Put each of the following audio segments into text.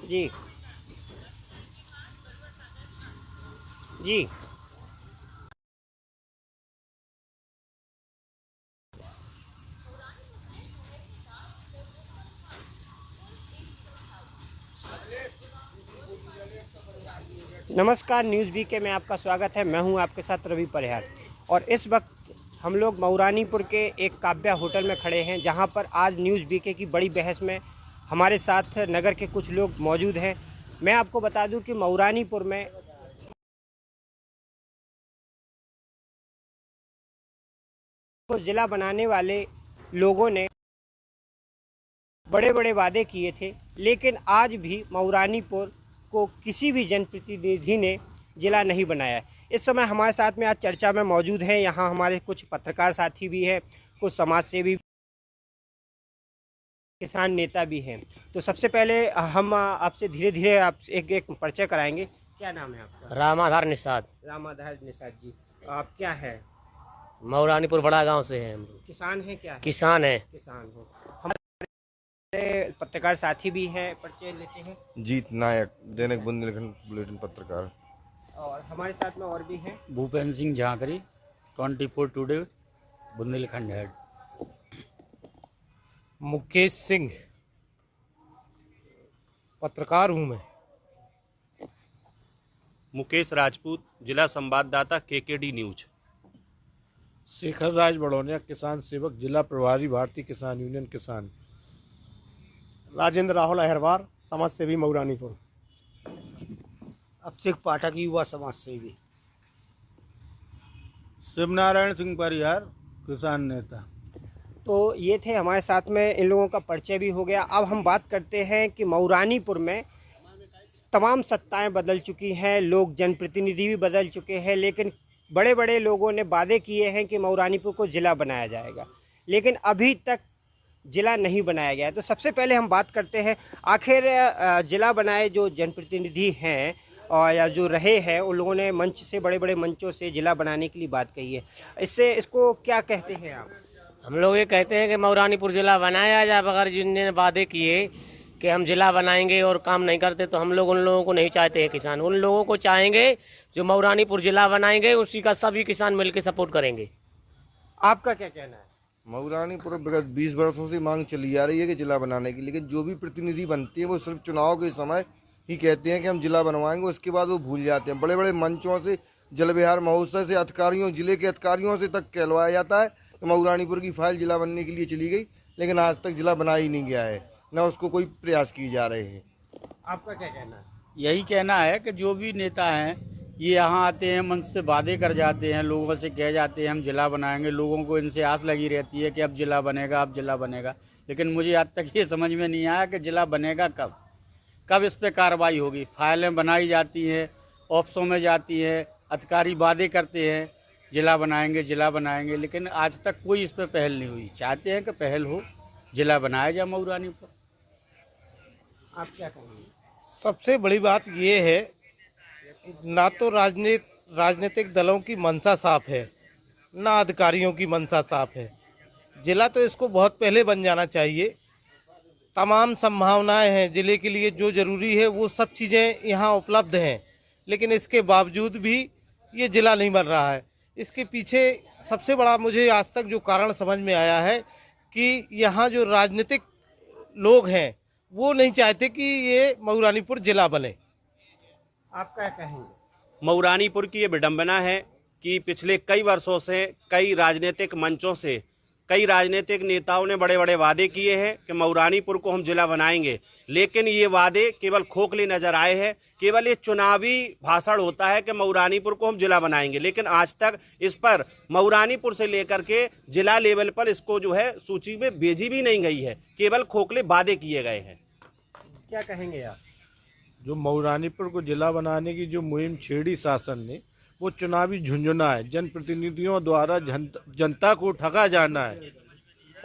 जी जी। नमस्कार, news BK में आपका स्वागत है। मैं हूं आपके साथ रवि परिहार और इस वक्त हम लोग मऊरानीपुर के एक काव्या होटल में खड़े हैं, जहां पर आज न्यूज़ बीके की बड़ी बहस में हमारे साथ नगर के कुछ लोग मौजूद हैं। मैं आपको बता दूं कि मऊरानीपुर में को ज़िला बनाने वाले लोगों ने बड़े बड़े वादे किए थे, लेकिन आज भी मऊरानीपुर को किसी भी जनप्रतिनिधि ने जिला नहीं बनाया है। इस समय हमारे साथ में आज चर्चा में मौजूद हैं, यहाँ हमारे कुछ पत्रकार साथी भी हैं, कुछ समाज सेवी, किसान नेता भी हैं। तो सबसे पहले हम आपसे धीरे धीरे आप एक एक परिचय कराएंगे। क्या नाम है आपका? रामाधार निषाद। रामाधार निषाद जी। आप क्या है? मऊरानीपुर बड़ा गांव से हैं हम लोग। किसान है? क्या है? किसान है। किसान हो। हमारे पत्रकार साथी भी हैं, परिचय लेते हैं। जीत नायक, दैनिक बुंदेलखंड बुलेटिन पत्रकार। और हमारे साथ में और भी हैं। Bhupendra Singh Jhankari, 24 today Bundelkhand head. मुकेश सिंह, पत्रकार हूं मैं। मुकेश राजपूत, जिला संवाददाता केकेडी न्यूज। शेखर राज बड़ौनिया, किसान सेवक, जिला प्रभारी, भारतीय किसान यूनियन किसान। राजेंद्र राहुल अहरवार, समाज सेवी मऊरानीपुर। अभिषेक पाठक, युवा समाज सेवी। शिवनारायण सिंह परिहार, किसान नेता। तो ये थे हमारे साथ में, इन लोगों का परिचय भी हो गया। अब हम बात करते हैं कि मऊरानीपुर में तमाम सत्ताएं बदल चुकी हैं, लोग जनप्रतिनिधि भी बदल चुके हैं, लेकिन बड़े बड़े लोगों ने वादे किए हैं कि मऊरानीपुर को ज़िला बनाया जाएगा, लेकिन अभी तक ज़िला नहीं बनाया गया है। तो सबसे पहले हम बात करते हैं, आखिर ज़िला बनाए जो जनप्रतिनिधि हैं और या जो रहे हैं, उन लोगों ने मंच से, बड़े बड़े मंचों से ज़िला बनाने के लिए बात कही है। इसको क्या कहते हैं आप? हम लोग ये कहते हैं कि मऊरानीपुर जिला बनाया जाए, बगैर जिनने वादे किए कि हम जिला बनाएंगे और काम नहीं करते, तो हम लोग उन लोगों को नहीं चाहते हैं। किसान उन लोगों को चाहेंगे जो मऊरानीपुर जिला बनाएंगे, उसी का सभी किसान मिलकर सपोर्ट करेंगे। आपका क्या कहना है? मऊरानीपुर विगत 20 वर्षों से मांग चली आ रही है कि जिला बनाने की, लेकिन जो भी प्रतिनिधि बनते हैं वो सिर्फ चुनाव के समय ही कहते हैं कि हम जिला बनवाएंगे, उसके बाद वो भूल जाते हैं। बड़े बड़े मंचों से, जल विहार महोत्सव से अधिकारियों, जिले के अधिकारियों से तक कहलवाया जाता है कि मऊरानीपुर की फाइल जिला बनने के लिए चली गई, लेकिन आज तक जिला बना ही नहीं गया है, न उसको कोई प्रयास किए जा रहे हैं। आपका क्या कहना है? यही कहना है कि जो भी नेता हैं ये यहाँ आते हैं, मंच से वादे कर जाते हैं, लोगों से कह जाते हैं हम जिला बनाएंगे। लोगों को इनसे आस लगी रहती है कि अब जिला बनेगा, अब जिला बनेगा, लेकिन मुझे आज तक ये समझ में नहीं आया कि जिला बनेगा कब इस पे कार्रवाई होगी। फाइलें बनाई जाती हैं, ऑफिसों में जाती हैं, अधिकारी वादे करते हैं जिला बनाएंगे, लेकिन आज तक कोई इस पे पहल नहीं हुई। चाहते हैं कि पहल हो, जिला बनाया जाए मऊरानीपुर। आप क्या कहेंगे? सबसे बड़ी बात ये है, ना तो राजनीतिक दलों की मंशा साफ है, ना अधिकारियों की मंशा साफ है। जिला तो इसको बहुत पहले बन जाना चाहिए। तमाम संभावनाएं हैं जिले के लिए, जो जरूरी है वो सब चीज़ें यहाँ उपलब्ध हैं, लेकिन इसके बावजूद भी ये जिला नहीं बन रहा है। इसके पीछे सबसे बड़ा मुझे आज तक जो कारण समझ में आया है कि यहाँ जो राजनीतिक लोग हैं वो नहीं चाहते कि ये मऊरानीपुर जिला बने। आप क्या कहेंगे? मऊरानीपुर की ये विडंबना है कि पिछले कई वर्षों से कई राजनीतिक मंचों से कई राजनीतिक नेताओं ने बड़े बड़े वादे किए हैं कि मऊरानीपुर को हम जिला बनाएंगे, लेकिन ये वादे केवल खोखले नजर आए हैं। केवल ये चुनावी भाषण होता है कि मऊरानीपुर को हम जिला बनाएंगे, लेकिन आज तक इस पर मऊरानीपुर से लेकर के जिला लेवल पर इसको जो है सूची में भेजी भी नहीं गई है, केवल खोखले वादे किए गए हैं। क्या कहेंगे आप? जो मऊरानीपुर को जिला बनाने की जो मुहिम छेड़ी शासन ने, वो चुनावी झुंझुना है। जनप्रतिनिधियों द्वारा जनता को ठगा जाना है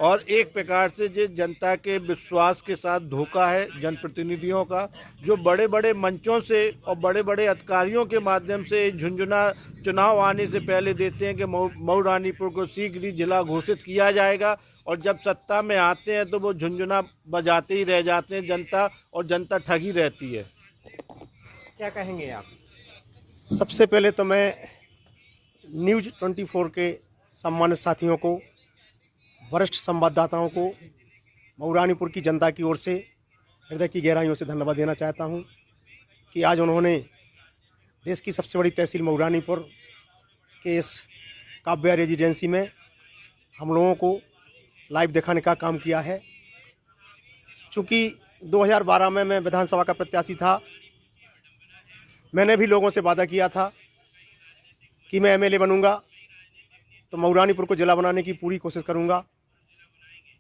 और एक प्रकार से जो जनता के विश्वास के साथ धोखा है जनप्रतिनिधियों का, जो बड़े बड़े मंचों से और बड़े बड़े अधिकारियों के माध्यम से झुंझुना चुनाव आने से पहले देते हैं कि मऊ रानीपुर को शीघ्र ही जिला घोषित किया जाएगा, और जब सत्ता में आते हैं तो वो झुंझुना बजाते ही रह जाते हैं जनता, और जनता ठगी रहती है। क्या कहेंगे आप? सबसे पहले तो मैं न्यूज़ 24 के सम्मानित साथियों को, वरिष्ठ संवाददाताओं को, मऊ रानीपुर की जनता की ओर से हृदय की गहराइयों से धन्यवाद देना चाहता हूं कि आज उन्होंने देश की सबसे बड़ी तहसील मऊ रानीपुर के इस काव्या रेजिडेंसी में हम लोगों को लाइव दिखाने का काम किया है। चूँकि 2012 में मैं विधानसभा का प्रत्याशी था, मैंने भी लोगों से वादा किया था कि मैं एमएलए बनूंगा तो मऊ रानीपुर को जिला बनाने की पूरी कोशिश करूंगा।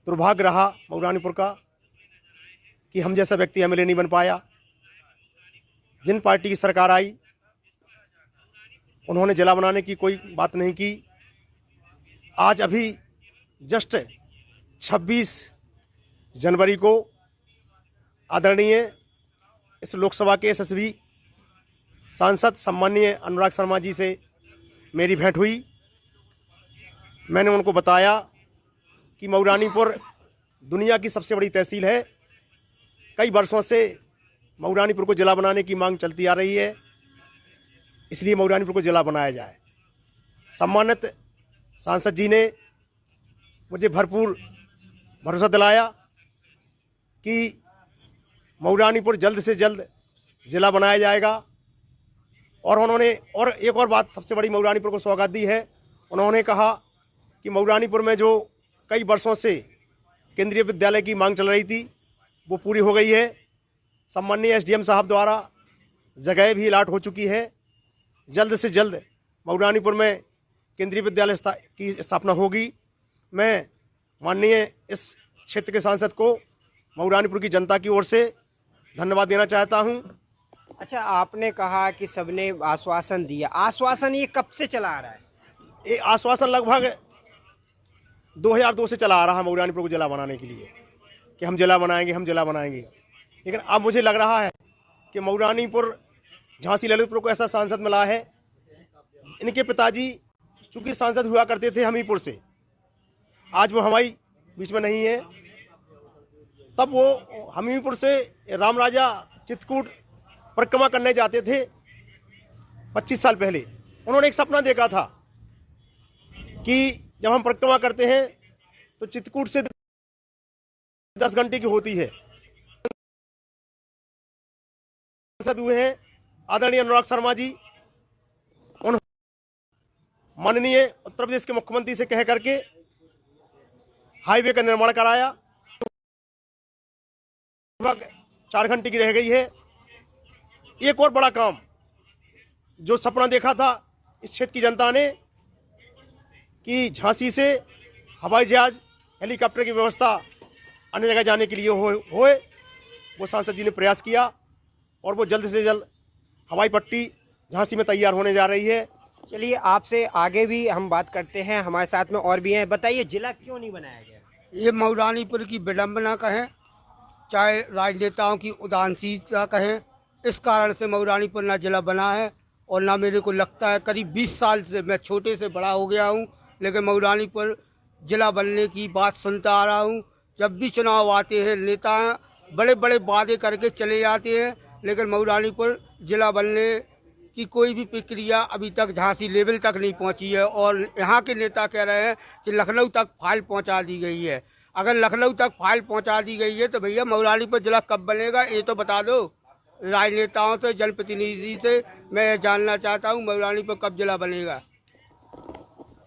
दुर्भाग्य रहा मऊ रानीपुर का कि हम जैसा व्यक्ति एमएलए नहीं बन पाया। जिन पार्टी की सरकार आई उन्होंने जिला बनाने की कोई बात नहीं की। आज अभी जस्ट 26 जनवरी को आदरणीय इस लोकसभा के यशस्वी सांसद सम्माननीय अनुराग शर्मा जी से मेरी भेंट हुई। मैंने उनको बताया कि मऊ रानीपुर दुनिया की सबसे बड़ी तहसील है। कई वर्षों से मऊ रानीपुर को जिला बनाने की मांग चलती आ रही है, इसलिए मऊ रानीपुर को जिला बनाया जाए। सम्मानित सांसद जी ने मुझे भरपूर भरोसा दिलाया कि मऊ रानीपुर जल्द से जल्द जिला बनाया जाएगा। और उन्होंने और एक और बात सबसे बड़ी मऊ रानीपुर को सौगात दी है। उन्होंने कहा कि मऊ रानीपुर में जो कई वर्षों से केंद्रीय विद्यालय की मांग चल रही थी वो पूरी हो गई है। सम्माननीय एसडीएम साहब द्वारा जगह भी अलाट हो चुकी है। जल्द से जल्द मऊ रानीपुर में केंद्रीय विद्यालय की स्थापना होगी। मैं माननीय इस क्षेत्र के सांसद को मऊ रानीपुर की जनता की ओर से धन्यवाद देना चाहता हूं। अच्छा, आपने कहा कि सबने आश्वासन दिया। आश्वासन ये कब से चला आ रहा है? ये आश्वासन लगभग 2002 से चला आ रहा है मऊ रानीपुर को जिला बनाने के लिए कि हम जिला बनाएंगे, हम जिला बनाएंगे। लेकिन अब मुझे लग रहा है कि मऊ रानीपुर झांसी ललितपुर को ऐसा सांसद मिला है। इनके पिताजी चूँकि सांसद हुआ करते थे हमीरपुर से, आज वो हमारे बीच में नहीं है। तब वो हमीरपुर से राम राजा चित्रकूट परिक्रमा करने जाते थे 25 साल पहले। उन्होंने एक सपना देखा था कि जब हम परिक्रमा करते हैं तो चित्रकूट से 10 घंटे की होती है। सांसद हुए हैं आदरणीय अनुराग शर्मा जी। उन्होंने माननीय उत्तर प्रदेश के मुख्यमंत्री से कह करके हाईवे का निर्माण कराया। लगभग 4 घंटे की रह गई है। एक और बड़ा काम जो सपना देखा था इस क्षेत्र की जनता ने कि झांसी से हवाई जहाज हेलीकॉप्टर की व्यवस्था अन्य जगह जाने के लिए होए, वो सांसद जी ने प्रयास किया और वो जल्द से जल्द हवाई पट्टी झांसी में तैयार होने जा रही है। चलिए, आपसे आगे भी हम बात करते हैं। हमारे साथ में और भी हैं। बताइए, जिला क्यों नहीं बनाया गया? ये मऊ रानीपुर की विडम्बना कहें, चाहे राजनेताओं की उदासीनता कहें, इस कारण से मऊ रानीपुर ना जिला बना है। और ना मेरे को लगता है, करीब 20 साल से मैं छोटे से बड़ा हो गया हूँ, लेकिन मऊ रानीपुर जिला बनने की बात सुनता आ रहा हूँ। जब भी चुनाव आते हैं नेता बड़े बड़े वादे करके चले जाते हैं, लेकिन मऊ रानीपुर जिला बनने की कोई भी प्रक्रिया अभी तक झांसी लेवल तक नहीं पहुंची है। और यहाँ के नेता कह रहे हैं कि लखनऊ तक फाइल पहुंचा दी गई है। अगर लखनऊ तक फाइल पहुंचा दी गई है तो भैया मऊ रानीपुर जिला कब बनेगा ये तो बता दो। राजनेताओं से, जनप्रतिनिधि से मैं जानना चाहता हूँ मऊ रानीपुर कब जिला बनेगा।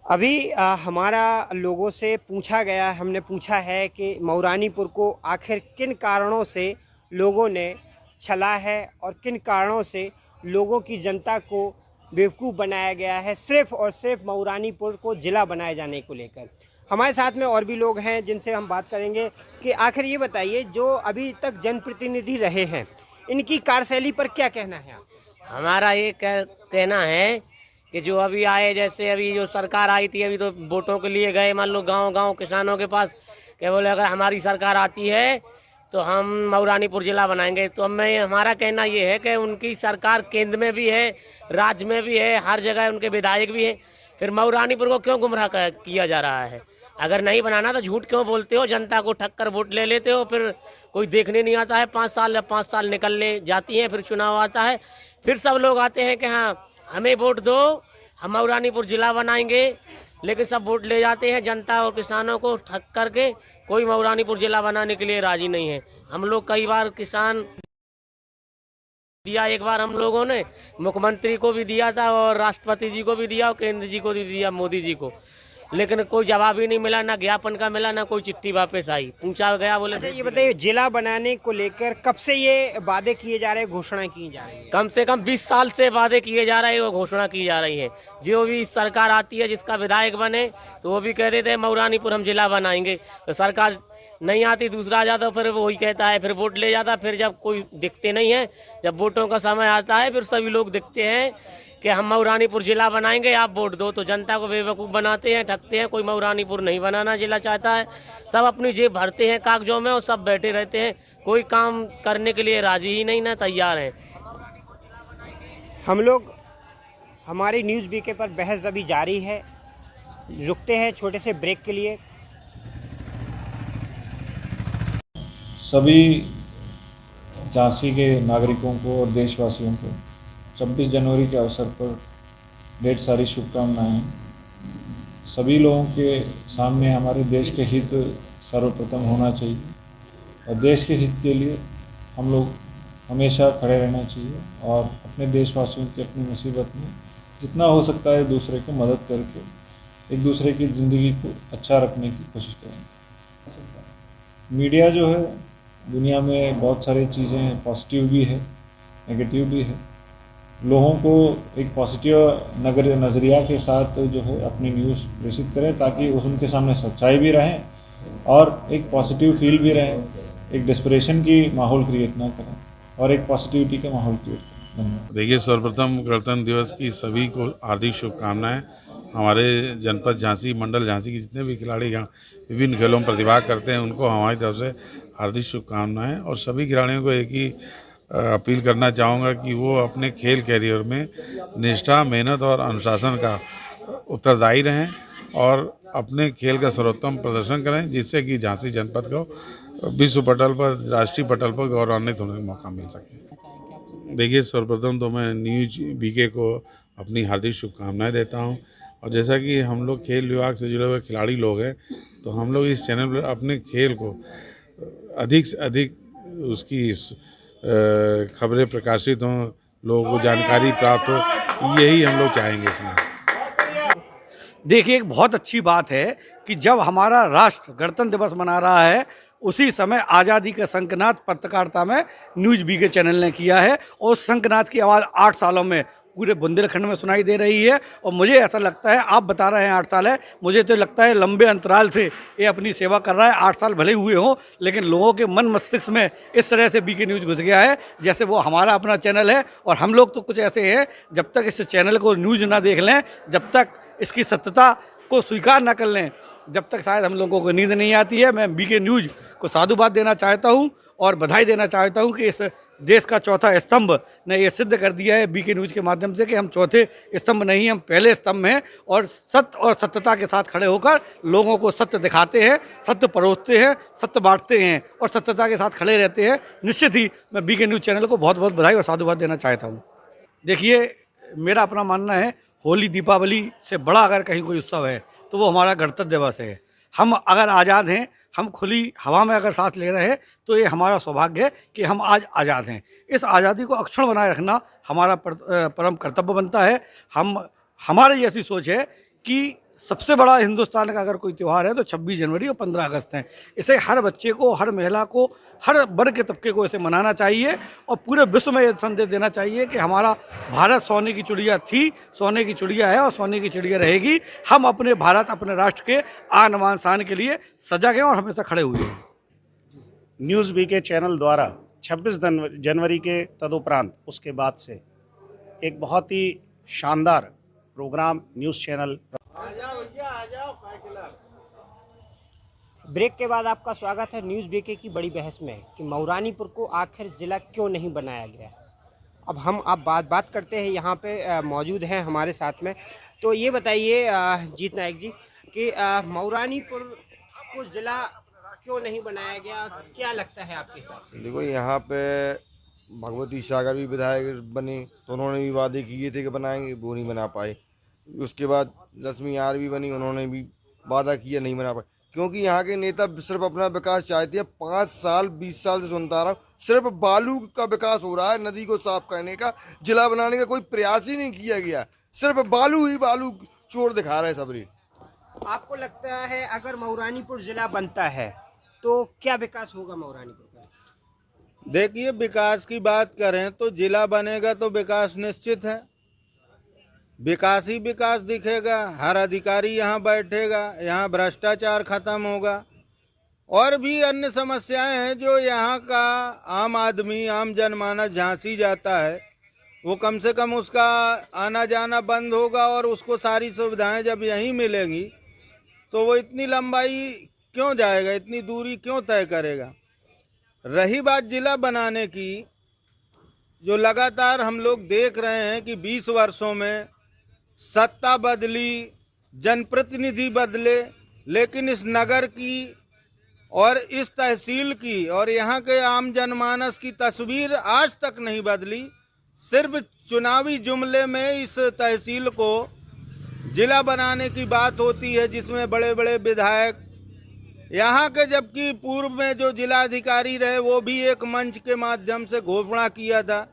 अभी हमारा लोगों से पूछा गया, हमने पूछा है कि मऊ रानीपुर को आखिर किन कारणों से लोगों ने छला है और किन कारणों से लोगों की जनता को बेवकूफ़ बनाया गया है सिर्फ और सिर्फ मऊ रानीपुर को जिला बनाए जाने को लेकर। हमारे साथ में और भी लोग हैं जिनसे हम बात करेंगे कि आखिर ये बताइए, जो अभी तक जनप्रतिनिधि रहे हैं इनकी कार्यशैली पर क्या कहना है आपका? हमारा ये कहना है कि जो अभी आए, जैसे अभी जो सरकार आई थी, अभी तो वोटों के लिए गए, मान लो गांव-गांव किसानों के पास कि बोले अगर हमारी सरकार आती है तो हम मऊरानीपुर जिला बनाएंगे। तो हमारा कहना ये है कि उनकी सरकार केंद्र में भी है, राज्य में भी है, हर जगह उनके विधायक भी है, फिर मऊरानीपुर को क्यों गुमराह किया जा रहा है? अगर नहीं बनाना तो झूठ क्यों बोलते हो? जनता को ठग कर वोट ले लेते हो, फिर कोई देखने नहीं आता है। 5 साल निकलने जाती हैं, फिर चुनाव आता है, फिर सब लोग आते हैं कि हाँ हमें वोट दो, हम मऊरानीपुर जिला बनाएंगे, लेकिन सब वोट ले जाते हैं जनता और किसानों को ठग करके। कोई मऊरानीपुर जिला बनाने के लिए राजी नहीं है। हम लोग कई बार किसान दिया, एक बार हम लोगों ने मुख्यमंत्री को भी दिया था और राष्ट्रपति जी को भी दिया और केंद्र जी को भी दिया, मोदी जी को, लेकिन कोई जवाब ही नहीं मिला, ना ज्ञापन का मिला, ना कोई चिट्ठी वापस आई। पूछा गया, बोले अच्छा ये बताइए, जिला बनाने को लेकर कब से ये वादे किए जा रहे हैं, घोषणा की जा रही है? कम से कम 20 साल से वादे किए जा रहे हैं, वो घोषणा की जा रही है। जो भी सरकार आती है, जिसका विधायक बने, तो वो भी कह देते हैं मऊरानीपुर हम जिला बनाएंगे। तो सरकार नहीं आती, दूसरा आ जाता, फिर वही कहता है, फिर वोट ले जाता। फिर जब कोई दिखते नहीं है, जब वोटों का समय आता है, फिर सभी लोग दिखते हैं कि हम मऊरानीपुर जिला बनाएंगे, आप वोट दो। तो जनता को बेवकूफ़ बनाते हैं, ठगते हैं। कोई मऊरानीपुर नहीं बनाना जिला चाहता है, सब अपनी जेब भरते हैं कागजों में और सब बैठे रहते हैं। कोई काम करने के लिए राजी ही नहीं, ना तैयार हैं। हम लोग हमारी न्यूज़ बीके पर बहस अभी जारी है, रुकते हैं छोटे से ब्रेक के लिए। सभी झांसी के नागरिकों को और देशवासियों को 26 जनवरी के अवसर पर ढेर सारी शुभकामनाएं। सभी लोगों के सामने हमारे देश के हित सर्वप्रथम होना चाहिए और देश के हित के लिए हम लोग हमेशा खड़े रहना चाहिए और अपने देशवासियों की अपनी मुसीबत में जितना हो सकता है दूसरे को मदद करके एक दूसरे की ज़िंदगी को अच्छा रखने की कोशिश करेंगे। मीडिया जो है, दुनिया में बहुत सारी चीज़ें पॉजिटिव भी है, नेगेटिव भी है। लोगों को एक पॉजिटिव नज़रिया के साथ जो है अपनी न्यूज़ प्रेषित करें ताकि उनके सामने सच्चाई भी रहे और एक पॉजिटिव फील भी रहे, एक डिस्परेशन की माहौल क्रिएट ना करें और एक पॉजिटिविटी का माहौल क्रिएट करें। धन्यवाद। देखिए, सर्वप्रथम गणतंत्र दिवस की सभी को हार्दिक शुभकामनाएं। हमारे जनपद झांसी, मंडल झांसी के जितने भी खिलाड़ी विभिन्न खेलों में प्रतिभा करते हैं, उनको हमारी तरफ से हार्दिक शुभकामनाएं। और सभी खिलाड़ियों को एक ही अपील करना चाहूँगा कि वो अपने खेल कैरियर में निष्ठा, मेहनत और अनुशासन का उत्तरदायी रहें और अपने खेल का सर्वोत्तम प्रदर्शन करें, जिससे कि झांसी जनपद को विश्व पटल पर, राष्ट्रीय पटल पर गौरवान्वित होने का मौका मिल सके। देखिए, सर्वप्रथम तो मैं न्यूज बीके को अपनी हार्दिक शुभकामनाएं देता हूं और जैसा कि हम लोग खेल विभाग से जुड़े हुए खिलाड़ी लोग हैं, तो हम लोग इस चैनल पर अपने खेल को अधिक से अधिक उसकी खबरें प्रकाशित हों, लोगों को जानकारी प्राप्त हो, यही हम लोग चाहेंगे इसमें। देखिए, एक बहुत अच्छी बात है कि जब हमारा राष्ट्र गणतंत्र दिवस मना रहा है, उसी समय आज़ादी का शंखनाद पत्रकारिता में न्यूज़ बीके चैनल ने किया है और उस शंखनाद की आवाज़ 8 सालों में पूरे बुंदेलखंड में सुनाई दे रही है। और मुझे ऐसा लगता है, आप बता रहे हैं 8 साल है, मुझे तो लगता है लंबे अंतराल से ये अपनी सेवा कर रहा है। 8 साल भले हुए हों, लेकिन लोगों के मन मस्तिष्क में इस तरह से बीके न्यूज़ घुस गया है जैसे वो हमारा अपना चैनल है। और हम लोग तो कुछ ऐसे हैं, जब तक इस चैनल को न्यूज़ ना देख लें, जब तक इसकी सत्यता को स्वीकार न कर लें, जब तक शायद हम लोगों को नींद नहीं आती है। मैं बीके न्यूज़ को साधुवाद देना चाहता हूं और बधाई देना चाहता हूं कि इस देश का चौथा स्तंभ ने ये सिद्ध कर दिया है बीके न्यूज़ के माध्यम से कि हम चौथे स्तंभ नहीं, हम पहले स्तंभ हैं और सत्य और सत्यता के साथ खड़े होकर लोगों को सत्य दिखाते हैं, सत्य परोसते हैं, सत्य बांटते हैं और सत्यता के साथ खड़े रहते हैं। निश्चित ही मैं बीके न्यूज़ चैनल को बहुत बहुत बधाई और साधुवाद देना चाहता हूँ। देखिए, मेरा अपना मानना है, होली दीपावली से बड़ा अगर कहीं कोई उत्सव है तो वो हमारा गणतंत्र दिवस है। हम अगर आज़ाद हैं, हम खुली हवा में अगर सांस ले रहे हैं, तो ये हमारा सौभाग्य है कि हम आज आज़ाद हैं। इस आज़ादी को अक्षुण्ण बनाए रखना हमारा परम कर्तव्य बनता है। हमारी ऐसी सोच है कि सबसे बड़ा हिंदुस्तान का अगर कोई त्यौहार है तो 26 जनवरी और 15 अगस्त हैं। इसे हर बच्चे को, हर महिला को, हर वर्ग के तबके को इसे मनाना चाहिए और पूरे विश्व में ये संदेश देना चाहिए कि हमारा भारत सोने की चिड़िया थी, सोने की चिड़िया है और सोने की चिड़िया रहेगी। हम अपने भारत, अपने राष्ट्र के आन बान शान के लिए सजग हैं और हमेशा खड़े हुए हैं। न्यूज़ बीके चैनल द्वारा 26 जनवरी के तदुपरांत उसके बाद से एक बहुत ही शानदार प्रोग्राम न्यूज़ चैनल ब्रेक के बाद आपका स्वागत है न्यूज़ बीके की बड़ी बहस में कि मऊरानीपुर को आखिर ज़िला क्यों नहीं बनाया गया। अब हम बात करते हैं, यहाँ पे मौजूद हैं हमारे साथ में। तो ये बताइए जीत नायक जी कि मऊरानीपुर को ज़िला क्यों नहीं बनाया गया, क्या लगता है आपके साथ? देखो, यहाँ पे भगवती सागर भी विधायक बने तो उन्होंने भी वादे किए थे कि बनाएंगे, वो नहीं बना पाए। उसके बाद लक्ष्मी यार भी बनी, उन्होंने भी वादा किया, नहीं बना पाए। क्योंकि यहाँ के नेता सिर्फ अपना विकास चाहते हैं। 5 साल 20 साल से सुनता रहा हूँ, सिर्फ बालू का विकास हो रहा है, नदी को साफ करने का, जिला बनाने का कोई प्रयास ही नहीं किया गया। सिर्फ बालू ही बालू चोर दिखा रहे सबरी। आपको लगता है अगर मऊरानीपुर जिला बनता है तो क्या विकास होगा मऊरानीपुर का? देखिए, विकास की बात करें तो जिला बनेगा तो विकास निश्चित है, विकास ही विकास दिखेगा। हर अधिकारी यहाँ बैठेगा, यहाँ भ्रष्टाचार खत्म होगा, और भी अन्य समस्याएं हैं जो यहाँ का आम आदमी, आम जनमानस झांसी जाता है, वो कम से कम उसका आना जाना बंद होगा। और उसको सारी सुविधाएं जब यहीं मिलेंगी तो वो इतनी लंबाई क्यों जाएगा, इतनी दूरी क्यों तय करेगा। रही बात जिला बनाने की, जो लगातार हम लोग देख रहे हैं कि 20 वर्षों में सत्ता बदली, जनप्रतिनिधि बदले, लेकिन इस नगर की और इस तहसील की और यहाँ के आम जनमानस की तस्वीर आज तक नहीं बदली। सिर्फ चुनावी जुमले में इस तहसील को जिला बनाने की बात होती है, जिसमें बड़े बड़े विधायक यहाँ के, जबकि पूर्व में जो जिलाधिकारी रहे वो भी एक मंच के माध्यम से घोषणा किया था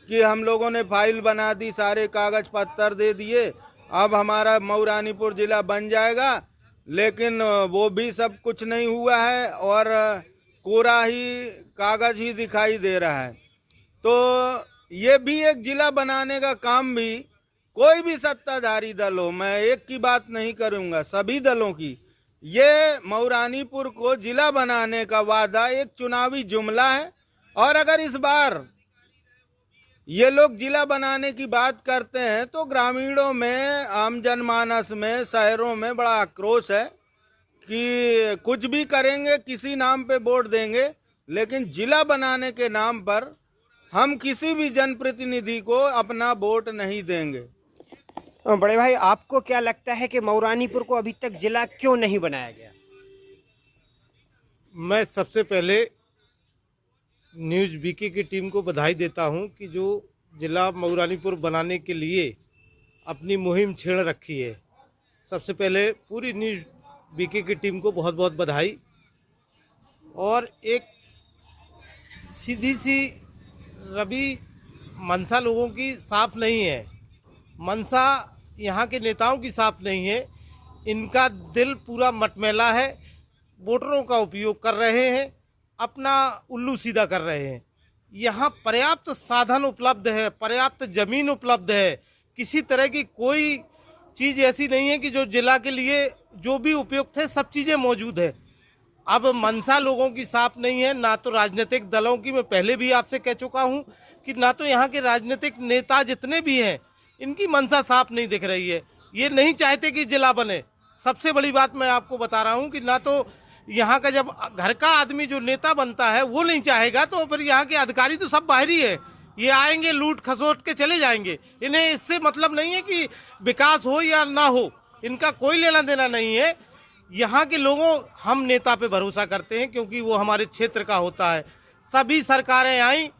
कि हम लोगों ने फाइल बना दी, सारे कागज पत्तर दे दिए, अब हमारा मऊरानीपुर जिला बन जाएगा। लेकिन वो भी सब कुछ नहीं हुआ है और कोरा ही कागज ही दिखाई दे रहा है। तो ये भी एक जिला बनाने का काम भी कोई भी सत्ताधारी दल हो, मैं एक की बात नहीं करूंगा, सभी दलों की, ये मऊरानीपुर को जिला बनाने का वादा एक चुनावी जुमला है। और अगर इस बार ये लोग जिला बनाने की बात करते हैं तो ग्रामीणों में, आम जनमानस में, शहरों में बड़ा आक्रोश है कि कुछ भी करेंगे, किसी नाम पे वोट देंगे, लेकिन जिला बनाने के नाम पर हम किसी भी जनप्रतिनिधि को अपना वोट नहीं देंगे। बड़े भाई, आपको क्या लगता है कि मऊरानीपुर को अभी तक जिला क्यों नहीं बनाया गया? मैं सबसे पहले न्यूज़ बीके की टीम को बधाई देता हूं कि जो जिला मऊरानीपुर बनाने के लिए अपनी मुहिम छेड़ रखी है। सबसे पहले पूरी न्यूज़ बीके की टीम को बहुत बहुत बधाई। और एक सीधी सी रवि मनसा लोगों की साफ नहीं है, मनसा यहाँ के नेताओं की साफ नहीं है। इनका दिल पूरा मटमैला है, वोटरों का उपयोग कर रहे हैं, अपना उल्लू सीधा कर रहे हैं। यहाँ पर्याप्त साधन उपलब्ध है, पर्याप्त जमीन उपलब्ध है, किसी तरह की कोई चीज़ ऐसी नहीं है कि जो जिला के लिए जो भी उपयुक्त है सब चीज़ें मौजूद है। अब मनसा लोगों की साफ नहीं है, ना तो राजनीतिक दलों की। मैं पहले भी आपसे कह चुका हूँ कि ना तो यहाँ के राजनीतिक नेता जितने भी हैं इनकी मनसा साफ नहीं दिख रही है। ये नहीं चाहते कि जिला बने। सबसे बड़ी बात मैं आपको बता रहा हूँ कि ना तो यहाँ का जब घर का आदमी जो नेता बनता है वो नहीं चाहेगा, तो फिर यहाँ के अधिकारी तो सब बाहरी है, ये आएंगे लूट खसोट के चले जाएंगे। इन्हें इससे मतलब नहीं है कि विकास हो या ना हो, इनका कोई लेना देना नहीं है। यहाँ के लोगों, हम नेता पे भरोसा करते हैं क्योंकि वो हमारे क्षेत्र का होता है। सभी सरकारें आई,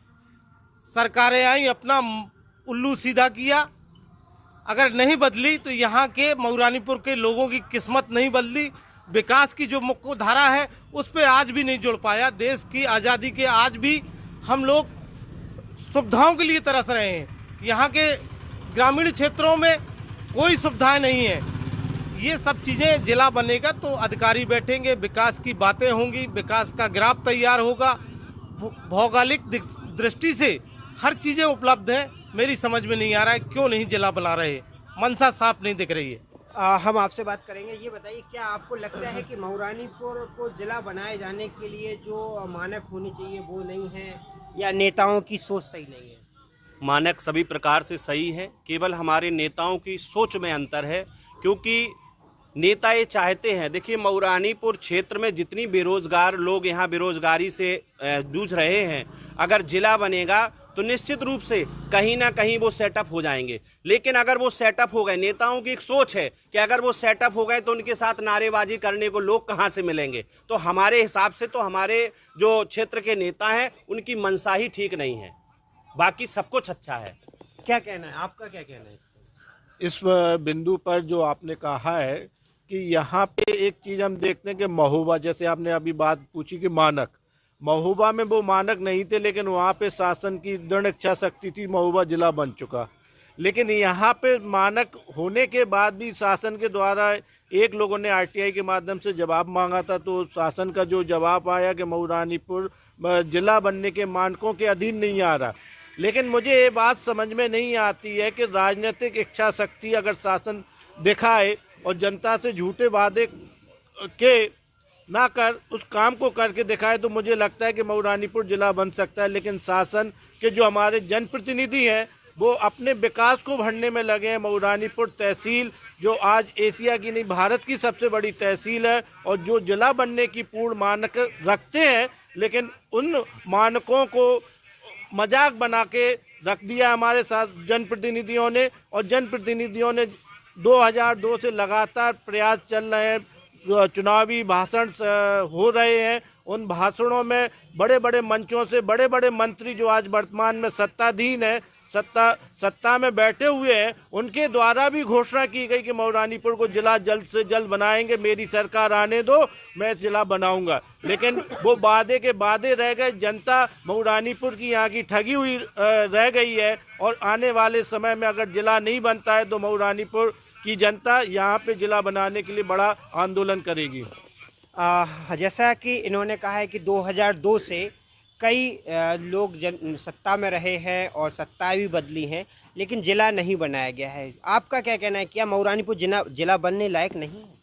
अपना उल्लू सीधा किया, अगर नहीं बदली तो यहाँ के मऊरानीपुर के लोगों की किस्मत नहीं बदली। विकास की जो मुख्य धारा है उस पे आज भी नहीं जुड़ पाया। देश की आज़ादी के आज भी हम लोग सुविधाओं के लिए तरस रहे हैं। यहाँ के ग्रामीण क्षेत्रों में कोई सुविधाएं नहीं है। ये सब चीज़ें जिला बनेगा तो अधिकारी बैठेंगे, विकास की बातें होंगी, विकास का ग्राफ तैयार होगा। भौगोलिक दृष्टि से हर चीज़ें उपलब्ध हैं। मेरी समझ में नहीं आ रहा है क्यों नहीं जिला बना रहे, मनसा साफ नहीं दिख रही है। हम आपसे बात करेंगे। ये बताइए, क्या आपको लगता है कि मऊरानीपुर को जिला बनाए जाने के लिए जो मानक होने चाहिए वो नहीं है, या नेताओं की सोच सही नहीं है? मानक सभी प्रकार से सही है, केवल हमारे नेताओं की सोच में अंतर है। क्योंकि नेता ये चाहते हैं। देखिए, मऊरानीपुर क्षेत्र में जितनी बेरोजगार लोग यहाँ बेरोजगारी से जूझ रहे हैं, अगर जिला बनेगा तो निश्चित रूप से कहीं ना कहीं वो सेटअप हो जाएंगे। लेकिन अगर वो सेटअप हो गए, नेताओं की एक सोच है कि अगर वो सेटअप हो गए तो उनके साथ नारेबाजी करने को लोग कहां से मिलेंगे। तो हमारे हिसाब से तो हमारे जो क्षेत्र के नेता हैं उनकी मनसा ही ठीक नहीं है, बाकी सब कुछ अच्छा है। क्या कहना है, आपका क्या कहना है? इस बिंदु पर जो आपने कहा है कि यहाँ पे एक चीज़ हम देखते हैं कि महोबा, जैसे आपने अभी बात पूछी कि मानक, महोबा में वो मानक नहीं थे, लेकिन वहाँ पे शासन की दृढ़ इच्छा शक्ति थी, महोबा जिला बन चुका। लेकिन यहाँ पे मानक होने के बाद भी शासन के द्वारा एक लोगों ने आरटीआई के माध्यम से जवाब मांगा था, तो शासन का जो जवाब आया कि मऊरानीपुर जिला बनने के मानकों के अधीन नहीं आ रहा। लेकिन मुझे ये बात समझ में नहीं आती है कि राजनीतिक इच्छा शक्ति अगर शासन दिखाए और जनता से झूठे वादे के ना कर उस काम को करके दिखाए, तो मुझे लगता है कि मऊरानीपुर जिला बन सकता है। लेकिन शासन के जो हमारे जनप्रतिनिधि हैं वो अपने विकास को भरने में लगे हैं। मऊरानीपुर तहसील जो आज एशिया की नहीं भारत की सबसे बड़ी तहसील है और जो जिला बनने की पूर्ण मानक रखते हैं, लेकिन उन मानकों को मजाक बना के रख दिया हमारे साथ जनप्रतिनिधियों ने। और जनप्रतिनिधियों ने 2002 से लगातार प्रयास चल रहे हैं, चुनावी भाषण हो रहे हैं, उन भाषणों में बड़े बड़े मंचों से बड़े बड़े मंत्री जो आज वर्तमान में सत्ताधीन है, सत्ता में बैठे हुए हैं, उनके द्वारा भी घोषणा की गई कि मऊरानीपुर को जिला जल्द से जल्द बनाएंगे, मेरी सरकार आने दो, मैं जिला बनाऊंगा। लेकिन वो वादे के वादे रह गए। जनता मऊरानीपुर की यहाँ की ठगी हुई रह गई है और आने वाले समय में अगर जिला नहीं बनता है तो मऊरानीपुर की जनता यहाँ पे जिला बनाने के लिए बड़ा आंदोलन करेगी। जैसा कि इन्होंने कहा है कि 2002 से कई लोग सत्ता में रहे हैं और सत्ताएं भी बदली हैं, लेकिन जिला नहीं बनाया गया है। आपका क्या कहना है, क्या मऊरानीपुर जिला बनने लायक नहीं है?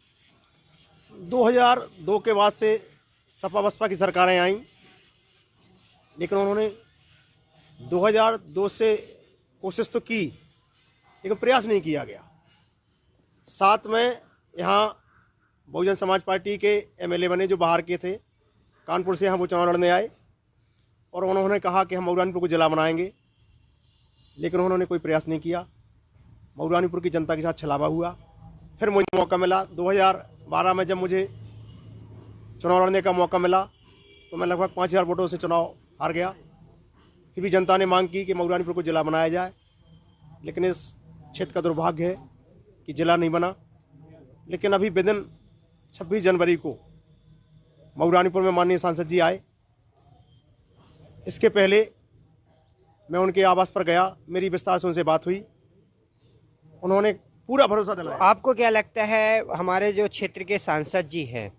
2002 के बाद से सपा बसपा की सरकारें आईं, लेकिन उन्होंने 2002 से कोशिश तो की लेकिन प्रयास नहीं किया गया। साथ में यहाँ बहुजन समाज पार्टी के एमएलए बने जो बाहर के थे, कानपुर से यहाँ वो चुनाव लड़ने आए और उन्होंने कहा कि हम मऊरानीपुर को जिला बनाएंगे, लेकिन उन्होंने कोई प्रयास नहीं किया। मऊरानीपुर की जनता के साथ छलावा हुआ। फिर मुझे मौका मिला 2012 में, जब मुझे चुनाव लड़ने का मौका मिला तो मैं लगभग 5000 वोटों से चुनाव हार गया। फिर भी जनता ने मांग की कि मऊरानीपुर को जिला बनाया जाए, लेकिन इस क्षेत्र का दुर्भाग्य है कि जिला नहीं बना। लेकिन अभी विदिन 26 जनवरी को मऊरानीपुर में माननीय सांसद जी आए। इसके पहले मैं उनके आवास पर गया, मेरी विस्तार से उनसे बात हुई, उन्होंने पूरा भरोसा दिलाया। आपको क्या लगता है, हमारे जो क्षेत्र के सांसद जी हैं,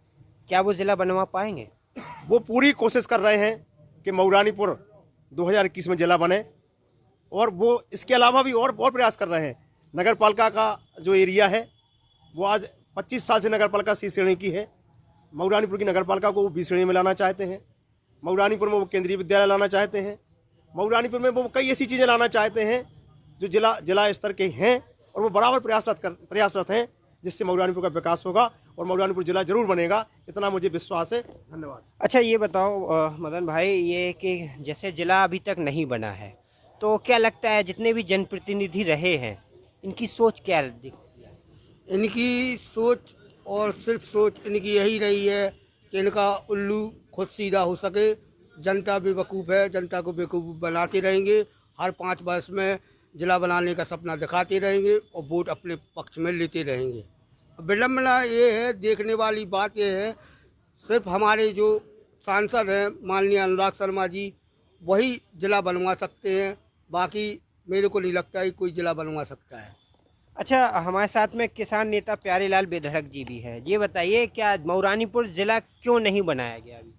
क्या वो जिला बनवा पाएंगे? वो पूरी कोशिश कर रहे हैं कि मऊरानीपुर 2021 में जिला बने, और वो इसके अलावा भी और प्रयास कर रहे हैं। नगर पालिका का जो एरिया है वो आज 25 साल से नगर पालिका C श्रेणी की है। मऊरानीपुर की नगर पालिका को वो B श्रेणी में लाना चाहते हैं। मऊरानीपुर में वो केंद्रीय विद्यालय लाना चाहते हैं। मऊरानीपुर में वो कई ऐसी चीज़ें लाना चाहते हैं जो जिला स्तर के हैं, और वो बराबर प्रयासरत हैं, जिससे मऊरानीपुर का विकास होगा और मऊरानीपुर जिला जरूर बनेगा, इतना मुझे विश्वास है। धन्यवाद। अच्छा, ये बताओ मदन भाई, ये कि जैसे जिला अभी तक नहीं बना है, तो क्या लगता है जितने भी जनप्रतिनिधि रहे हैं इनकी सोच क्या दिखती है? इनकी सोच और सिर्फ सोच इनकी यही रही है कि इनका उल्लू खुद सीधा हो सके। जनता बेवकूफ़ है, जनता को बेवकूफ़ बनाते रहेंगे, हर 5 वर्ष में जिला बनाने का सपना दिखाते रहेंगे और वोट अपने पक्ष में लेते रहेंगे। विडम्बना ये है, देखने वाली बात ये है, सिर्फ हमारे जो सांसद हैं माननीय अनुराग शर्मा जी, वही जिला बनवा सकते हैं, बाकी मेरे को नहीं लगता है कोई जिला बनवा सकता है। अच्छा, हमारे साथ में किसान नेता प्यारेलाल बेधड़क जी भी है। ये बताइए, क्या मऊरानीपुर जिला क्यों नहीं बनाया गया अभी तक?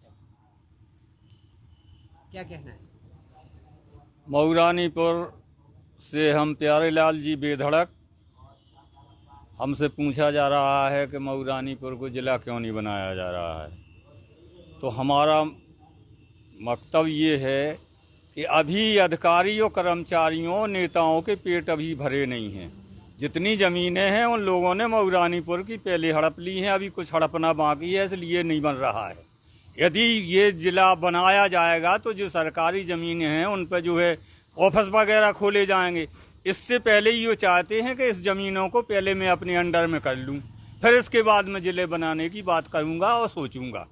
क्या कहना है? मऊरानीपुर से हम प्यारेलाल जी बेधड़क, हमसे पूछा जा रहा है कि मऊरानीपुर को जिला क्यों नहीं बनाया जा रहा है, तो हमारा वक्तव्य ये है कि अभी अधिकारियों, कर्मचारियों, नेताओं के पेट अभी भरे नहीं हैं। जितनी ज़मीनें हैं उन लोगों ने मऊरानीपुर की पहले हड़प ली हैं, अभी कुछ हड़पना बाकी है, इसलिए नहीं बन रहा है। यदि ये ज़िला बनाया जाएगा तो जो सरकारी ज़मीनें हैं उन पर जो है ऑफिस वगैरह खोले जाएंगे। इससे पहले ये चाहते हैं कि इस ज़मीनों को पहले मैं अपने अंडर में कर लूँ, फिर इसके बाद मैं ज़िले बनाने की बात करूँगा और सोचूंगा।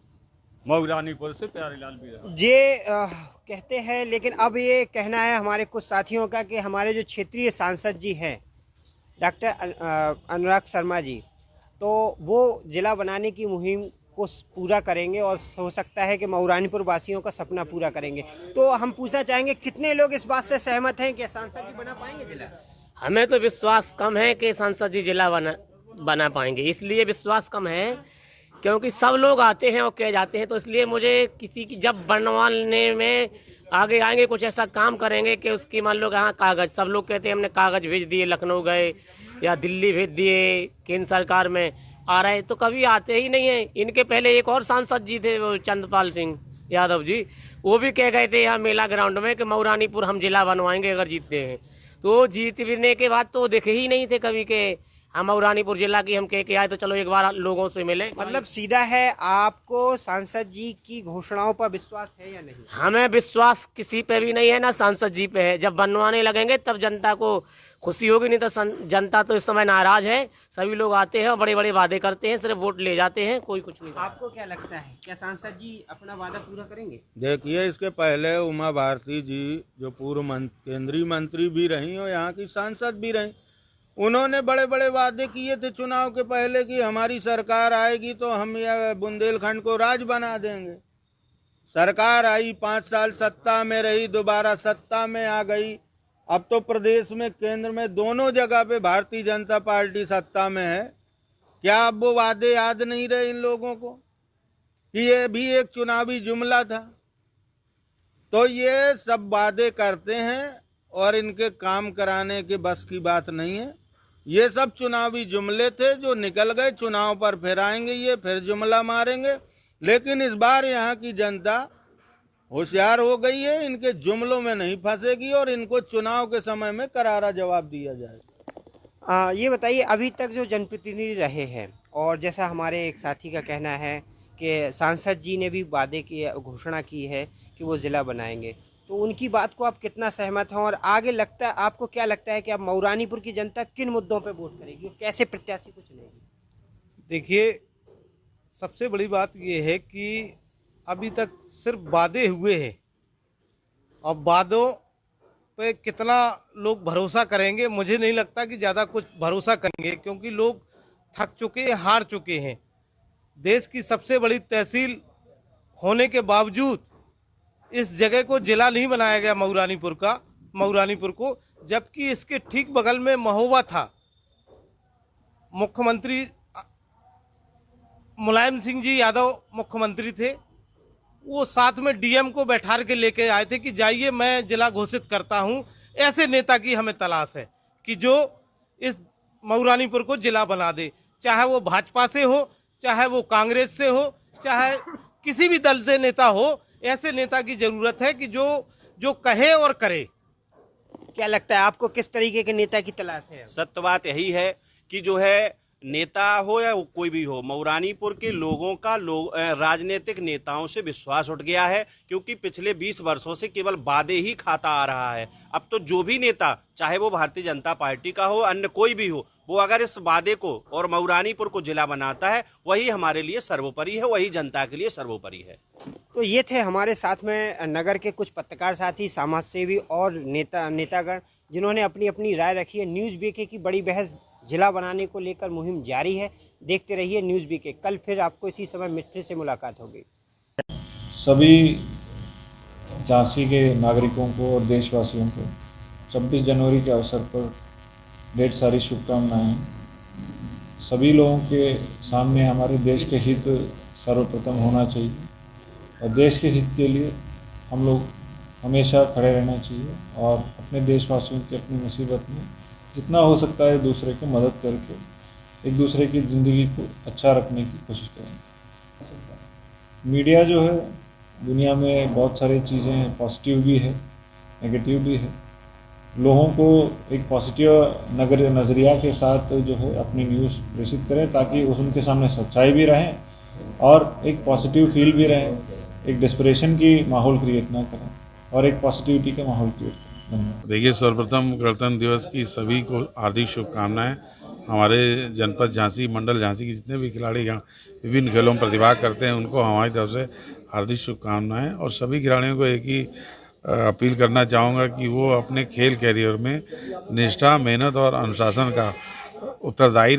मऊरानीपुर से प्यारेलाल बिरहड़। ये कहते हैं, लेकिन अब ये कहना है हमारे कुछ साथियों का कि हमारे जो क्षेत्रीय सांसद जी हैं डॉक्टर अनुराग शर्मा जी, तो वो ज़िला बनाने की मुहिम को पूरा करेंगे और हो सकता है कि मऊरानीपुर वासियों का सपना पूरा करेंगे। तो हम पूछना चाहेंगे कितने लोग इस बात से सहमत हैं कि सांसद जी बना पाएंगे ज़िला? हमें तो विश्वास कम है कि सांसद जी जिला बना पाएंगे। इसलिए विश्वास कम है क्योंकि सब लोग आते हैं और कह जाते हैं, तो इसलिए मुझे किसी की जब बनवाने में आगे आएंगे कुछ ऐसा काम करेंगे कि उसकी मान लो यहाँ कागज़, सब लोग कहते हैं हमने कागज़ भेज दिए, लखनऊ गए या दिल्ली भेज दिए, केंद्र सरकार में आ रहे, तो कभी आते ही नहीं है। इनके पहले एक और सांसद जी थे, वो चंद्रपाल सिंह यादव जी, वो भी कह गए थे यहाँ मेला ग्राउंड में कि मऊरानीपुर हम जिला बनवाएंगे अगर जीतते हैं। तो जीतने के बाद तो दिखे ही नहीं थे कभी के हम मऊरानीपुर जिला की हम कह के आए तो चलो एक बार लोगों से मिले। मतलब सीधा है, आपको सांसद जी की घोषणाओं पर विश्वास है या नहीं? हमें विश्वास किसी पे भी नहीं है, ना सांसद जी पे है। जब बनवाने लगेंगे तब जनता को खुशी होगी, नहीं तो जनता तो इस समय नाराज है। सभी लोग आते हैं और बड़े बड़े वादे करते हैं, सिर्फ वोट ले जाते हैं, कोई कुछ नहीं। आपको क्या लगता है, क्या सांसद जी अपना वादा पूरा करेंगे? देखिए, इसके पहले उमा भारती जी जो पूर्व केंद्रीय मंत्री भी रही और यहाँ की सांसद भी रही, उन्होंने बड़े बड़े वादे किए थे चुनाव के पहले कि हमारी सरकार आएगी तो हम यह बुंदेलखंड को राज बना देंगे। सरकार आई, 5 साल सत्ता में रही, दोबारा सत्ता में आ गई। अब तो प्रदेश में केंद्र में दोनों जगह पे भारतीय जनता पार्टी सत्ता में है। क्या अब वो वादे याद नहीं रहे इन लोगों को कि ये भी एक चुनावी जुमला था? तो ये सब वादे करते हैं और इनके काम कराने के बस की बात नहीं है। ये सब चुनावी जुमले थे जो निकल गए, चुनाव पर फिर आएंगे, ये फिर जुमला मारेंगे। लेकिन इस बार यहाँ की जनता होशियार हो गई है, इनके जुमलों में नहीं फंसेगी और इनको चुनाव के समय में करारा जवाब दिया जाएगा। ये बताइए, अभी तक जो जनप्रतिनिधि रहे हैं और जैसा हमारे एक साथी का कहना है कि सांसद जी ने भी वादे की घोषणा की है कि वो ज़िला बनाएंगे, तो उनकी बात को आप कितना सहमत हैं? और आगे लगता है, आपको क्या लगता है कि अब मऊरानीपुर की जनता किन मुद्दों पे वोट करेगी और कैसे प्रत्याशी को चुनेगी? देखिए, सबसे बड़ी बात ये है कि अभी तक सिर्फ वादे हुए हैं। अब वादों पे कितना लोग भरोसा करेंगे, मुझे नहीं लगता कि ज़्यादा कुछ भरोसा करेंगे, क्योंकि लोग थक चुके हैं, हार चुके हैं। देश की सबसे बड़ी तहसील होने के बावजूद इस जगह को जिला नहीं बनाया गया मऊरानीपुर को, जबकि इसके ठीक बगल में महोबा था। मुख्यमंत्री मुलायम सिंह जी यादव मुख्यमंत्री थे, वो साथ में डीएम को बैठा के लेके आए थे कि जाइए मैं जिला घोषित करता हूं। ऐसे नेता की हमें तलाश है कि जो इस मऊरानीपुर को जिला बना दे, चाहे वो भाजपा से हो, चाहे वो कांग्रेस से हो, चाहे किसी भी दल से नेता हो। ऐसे नेता की जरूरत है कि जो कहे और करे। क्या लगता है आपको, किस तरीके के नेता की तलाश है? सत्य बात यही है कि जो है नेता हो या कोई भी हो, मऊरानीपुर के लोगों का राजनीतिक नेताओं से विश्वास उठ गया है, क्योंकि पिछले 20 वर्षों से केवल वादे ही खाता आ रहा है। अब तो जो भी नेता, चाहे वो भारतीय जनता पार्टी का हो, अन्य कोई भी हो, वो अगर इस वादे को और मऊरानीपुर को जिला बनाता है, वही हमारे लिए सर्वोपरि है, वही जनता के लिए सर्वोपरि है। तो ये थे हमारे साथ में नगर के कुछ पत्रकार साथी, समाज सेवी और नेतागण, जिन्होंने अपनी अपनी राय रखी है। न्यूज़ बीके की बड़ी बहस जिला बनाने को लेकर मुहिम जारी है। देखते रहिए न्यूज़ बीके। कल फिर आपको इसी समय फिर से मुलाकात होगी। सभी झांसी के नागरिकों को और देशवासियों को 26 जनवरी के अवसर पर ढेर सारी शुभकामनाएं। सभी लोगों के सामने हमारे देश के हित सर्वप्रथम होना चाहिए और देश के हित के लिए हम लोग हमेशा खड़े रहना चाहिए और अपने देशवासियों की अपनी मुसीबत में जितना हो सकता है दूसरे की मदद करके एक दूसरे की ज़िंदगी को अच्छा रखने की कोशिश करेंगे। मीडिया जो है, दुनिया में बहुत सारी चीज़ें पॉजिटिव भी है, नेगेटिव भी है। लोगों को एक पॉजिटिव नज़रिया के साथ जो है अपनी न्यूज़ प्रेषित करें, ताकि उनके सामने सच्चाई भी रहे और एक पॉजिटिव फील भी रहे, एक डिस्परेशन की माहौल क्रिएट ना करें और एक पॉजिटिविटी का माहौल क्रिएट करें। धन्यवाद। देखिए, सर्वप्रथम गणतंत्र दिवस की सभी को हार्दिक शुभकामनाएं। हमारे जनपद झांसी, मंडल झांसी के जितने भी खिलाड़ी यहाँ विभिन्न खेलों में प्रतिभाग करते हैं, उनको हमारी तरफ से हार्दिक शुभकामनाएं। और सभी खिलाड़ियों को एक ही अपील करना चाहूँगा कि वो अपने खेल कैरियर में निष्ठा, मेहनत और अनुशासन का उत्तरदायी